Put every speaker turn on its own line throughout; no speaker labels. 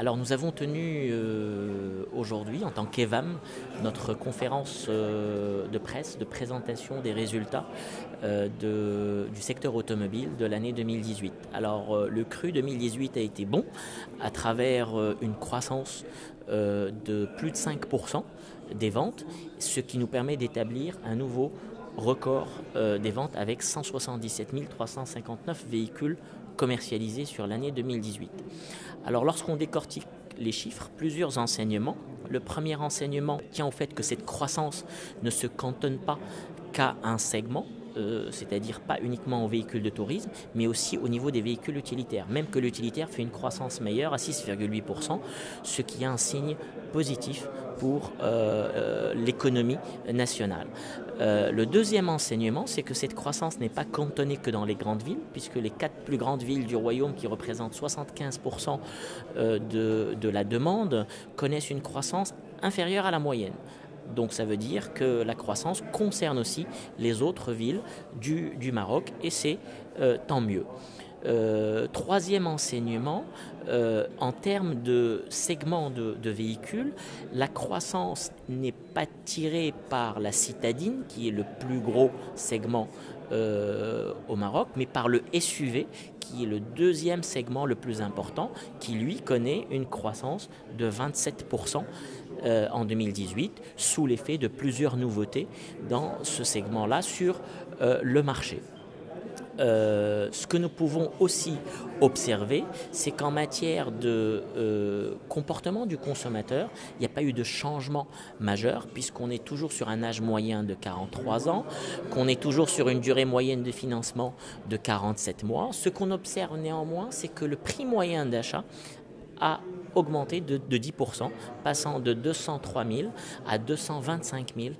Alors nous avons tenu aujourd'hui en tant qu'EVAM notre conférence de presse de présentation des résultats du secteur automobile de l'année 2018. Alors le cru 2018 a été bon à travers une croissance de plus de 5% des ventes, ce qui nous permet d'établir un nouveau record des ventes avec 177 359 véhicules commercialisés sur l'année 2018. Alors lorsqu'on décortique les chiffres, plusieurs enseignements. Le premier enseignement tient au fait que cette croissance ne se cantonne pas qu'à un segment, c'est-à-dire pas uniquement aux véhicules de tourisme, mais aussi au niveau des véhicules utilitaires. Même que l'utilitaire fait une croissance meilleure à 6,8%, ce qui est un signe positif pour l'économie nationale. Le deuxième enseignement, c'est que cette croissance n'est pas cantonnée que dans les grandes villes, puisque les 4 plus grandes villes du royaume, qui représentent 75% de la demande, connaissent une croissance inférieure à la moyenne. Donc ça veut dire que la croissance concerne aussi les autres villes du Maroc, et c'est tant mieux. Troisième enseignement, en termes de segments de véhicules, la croissance n'est pas tirée par la citadine, qui est le plus gros segment au Maroc, mais par le SUV, qui est le deuxième segment le plus important, qui lui connaît une croissance de 27% en 2018, sous l'effet de plusieurs nouveautés dans ce segment-là sur le marché. Ce que nous pouvons aussi observer, c'est qu'en matière de comportement du consommateur, il n'y a pas eu de changement majeur, puisqu'on est toujours sur un âge moyen de 43 ans, qu'on est toujours sur une durée moyenne de financement de 47 mois. Ce qu'on observe néanmoins, c'est que le prix moyen d'achat a augmenté de 10%, passant de 203 000 à 225 000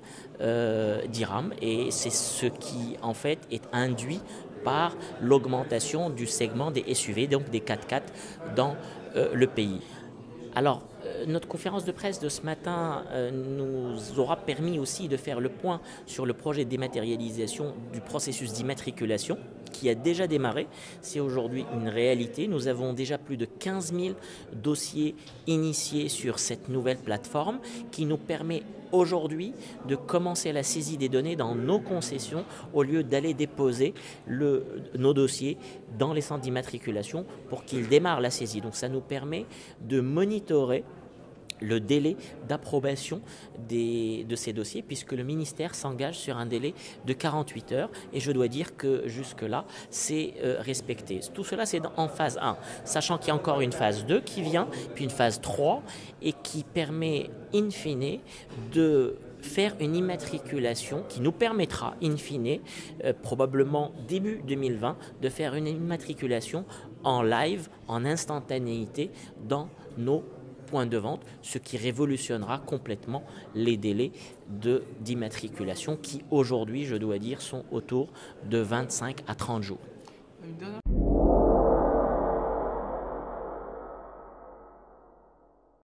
dirhams, et c'est ce qui en fait est induit par l'augmentation du segment des SUV, donc des 4x4 dans le pays. Alors, notre conférence de presse de ce matin nous aura permis aussi de faire le point sur le projet de dématérialisation du processus d'immatriculation qui a déjà démarré. C'est aujourd'hui une réalité. Nous avons déjà plus de 15 000 dossiers initiés sur cette nouvelle plateforme qui nous permet aujourd'hui de commencer la saisie des données dans nos concessions au lieu d'aller déposer nos dossiers dans les centres d'immatriculation pour qu'ils démarrent la saisie. Donc ça nous permet de monitorer le délai d'approbation de ces dossiers, puisque le ministère s'engage sur un délai de 48 heures, et je dois dire que jusque-là, c'est respecté. Tout cela, c'est en phase 1, sachant qu'il y a encore une phase 2 qui vient, puis une phase 3, et qui permet, in fine, de faire une immatriculation qui nous permettra, in fine, probablement début 2020, de faire une immatriculation en live, en instantanéité, dans nos points de vente, ce qui révolutionnera complètement les délais d'immatriculation qui aujourd'hui, je dois dire, sont autour de 25 à 30 jours.